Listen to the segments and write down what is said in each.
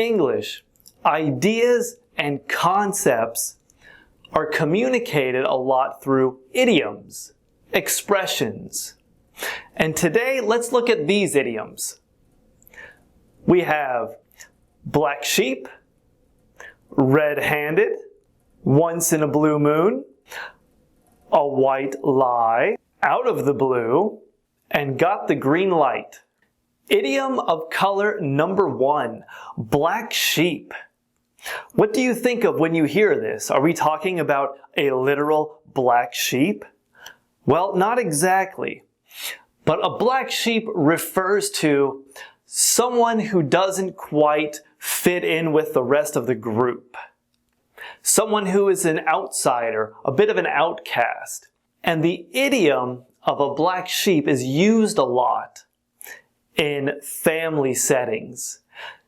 English, ideas and concepts are communicated a lot through idioms, expressions. And today, let's look at these idioms. We have black sheep, red-handed, once in a blue moon, a white lie, out of the blue, and got the green light. Idiom of color number 1, black sheep. What do you think of when you hear this? Are we talking about a literal black sheep? Well, not exactly. But a black sheep refers to someone who doesn't quite fit in with the rest of the group. Someone who is an outsider, a bit of an outcast. And the idiom of a black sheep is used a lot in family settings.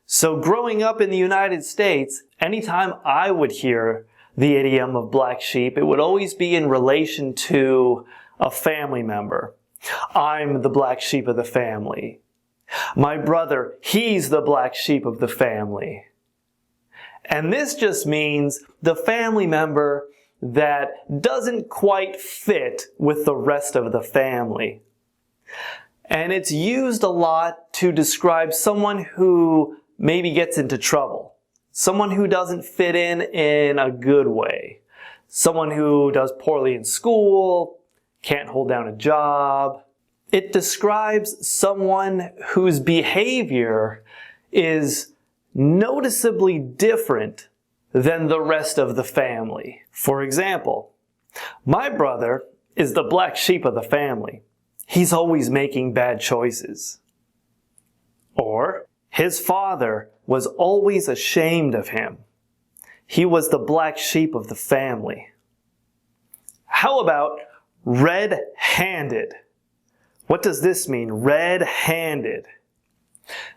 So growing up in the United States, anytime I would hear the idiom of black sheep, it would always be in relation to a family member. I'm the black sheep of the family. My brother, he's the black sheep of the family. And this just means the family member that doesn't quite fit with the rest of the family. And it's used a lot to describe someone who maybe gets into trouble. Someone who doesn't fit in a good way. Someone who does poorly in school, can't hold down a job. It describes someone whose behavior is noticeably different than the rest of the family. For example, my brother is the black sheep of the family. He's always making bad choices. Or, his father was always ashamed of him. He was the black sheep of the family. How about red-handed? What does this mean, red-handed?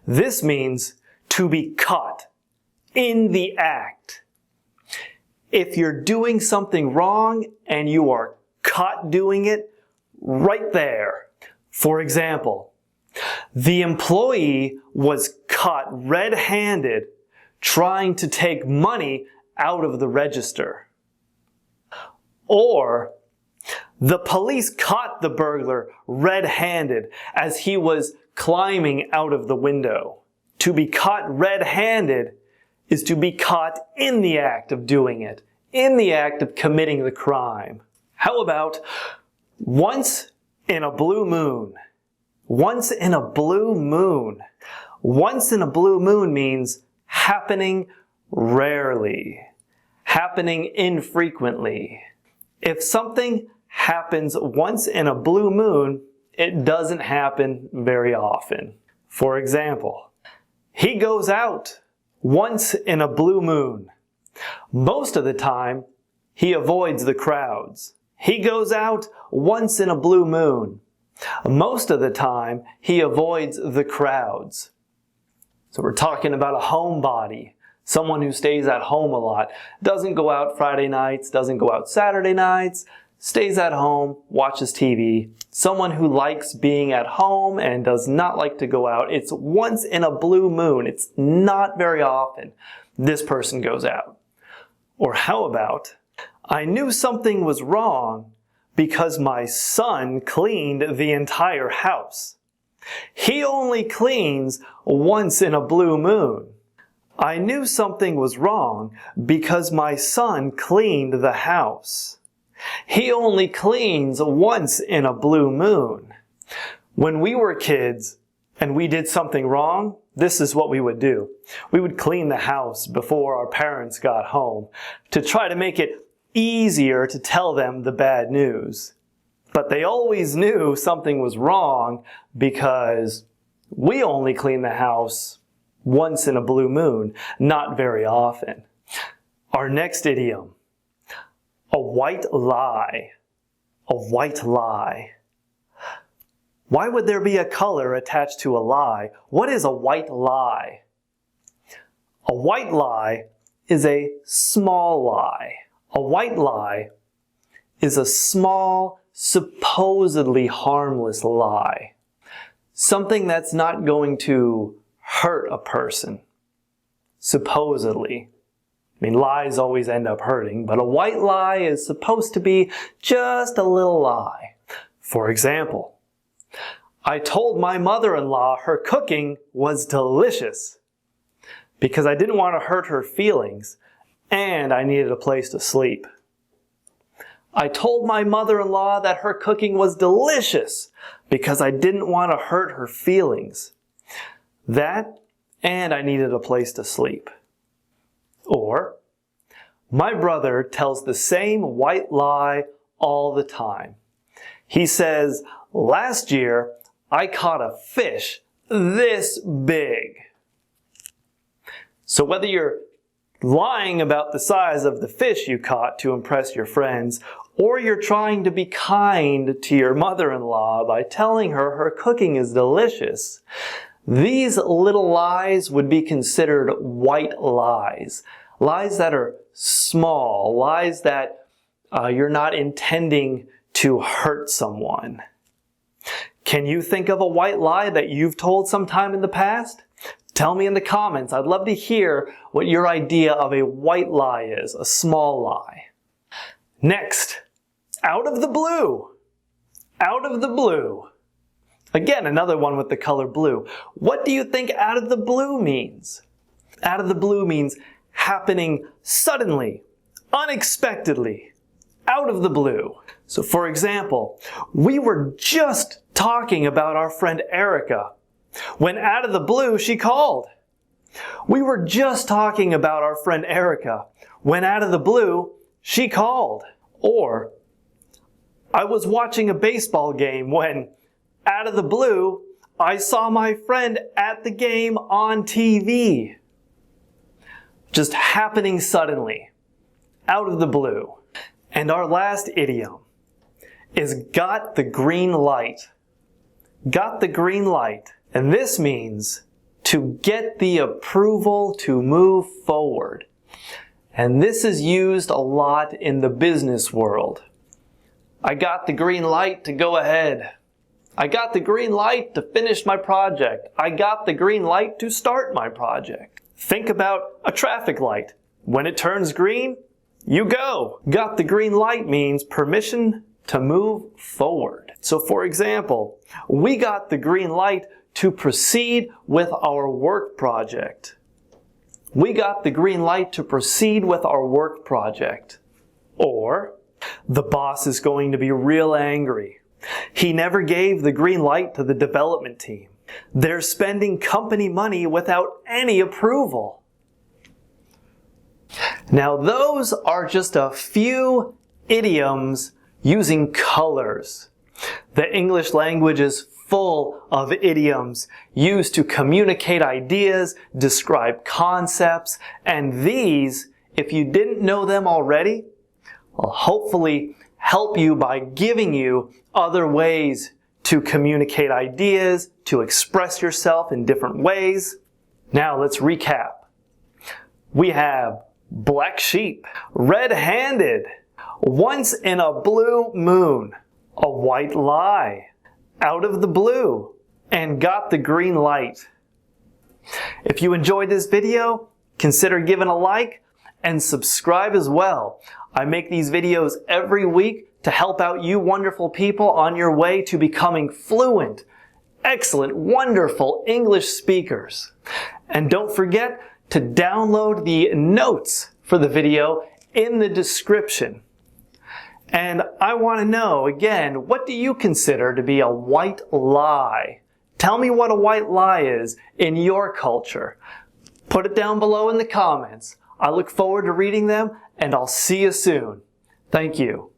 This means to be caught in the act. If you're doing something wrong and you are caught doing it, right there. For example, the employee was caught red-handed trying to take money out of the register. Or, the police caught the burglar red-handed as he was climbing out of the window. To be caught red-handed is to be caught in the act of doing it, in the act of committing the crime. How about once in a blue moon? Once in a blue moon. Once in a blue moon means happening rarely, happening infrequently. If something happens once in a blue moon, it doesn't happen very often. For example, he goes out once in a blue moon. Most of the time, he avoids the crowds. He goes out once in a blue moon. Most of the time, he avoids the crowds. So we're talking about a homebody, someone who stays at home a lot, doesn't go out Friday nights, doesn't go out Saturday nights, stays at home, watches TV. Someone who likes being at home and does not like to go out. It's once in a blue moon. It's not very often this person goes out. Or how about, I knew something was wrong because my son cleaned the entire house. He only cleans once in a blue moon. I knew something was wrong because my son cleaned the house. He only cleans once in a blue moon. When we were kids and we did something wrong, this is what we would do. We would clean the house before our parents got home to try to make it easier to tell them the bad news. But they always knew something was wrong because we only clean the house once in a blue moon, not very often. Our next idiom, a white lie. A white lie. Why would there be a color attached to a lie? What is a white lie? A white lie is a small lie. A white lie is a small, supposedly harmless lie. Something that's not going to hurt a person. supposedly. I mean, lies always end up hurting, but a white lie is supposed to be just a little lie. For example, I told my mother-in-law her cooking was delicious because I didn't want to hurt her feelings and I needed a place to sleep. I told my mother-in-law that her cooking was delicious because I didn't want to hurt her feelings. That and I needed a place to sleep. Or, my brother tells the same white lie all the time. He says, last year I caught a fish this big. So whether you're lying about the size of the fish you caught to impress your friends, or you're trying to be kind to your mother-in-law by telling her her cooking is delicious, these little lies would be considered white lies. Lies that are small, lies that you're not intending to hurt someone. Can you think of a white lie that you've told sometime in the past? Tell me in the comments. I'd love to hear what your idea of a white lie is, a small lie. Next, out of the blue. Out of the blue. Again, another one with the color blue. What do you think out of the blue means? Out of the blue means happening suddenly, unexpectedly, out of the blue. So for example, we were just talking about our friend Erica when out of the blue she called. We were just talking about our friend Erica when out of the blue she called. Or, I was watching a baseball game when out of the blue I saw my friend at the game on TV. Just happening suddenly, out of the blue. And our last idiom is got the green light. Got the green light. And this means to get the approval to move forward. And this is used a lot in the business world. I got the green light to go ahead. I got the green light to finish my project. I got the green light to start my project. Think about a traffic light. When it turns green, you go. Got the green light means permission to move forward. So for example, we got the green light to proceed with our work project. We got the green light to proceed with our work project. Or, the boss is going to be real angry. He never gave the green light to the development team. They're spending company money without any approval. Now those are just a few idioms using colors. The English language is full of idioms used to communicate ideas, describe concepts, and these, if you didn't know them already, will hopefully help you by giving you other ways to communicate ideas, to express yourself in different ways. Now let's recap. We have black sheep, red-handed, once in a blue moon, a white lie, out of the blue, and got the green light. If you enjoyed this video, consider giving a like and subscribe as well. I make these videos every week to help out you wonderful people on your way to becoming fluent, excellent, wonderful English speakers. And don't forget to download the notes for the video in the description. And I want to know, again, what do you consider to be a white lie? Tell me what a white lie is in your culture. Put it down below in the comments. I look forward to reading them, and I'll see you soon. Thank you.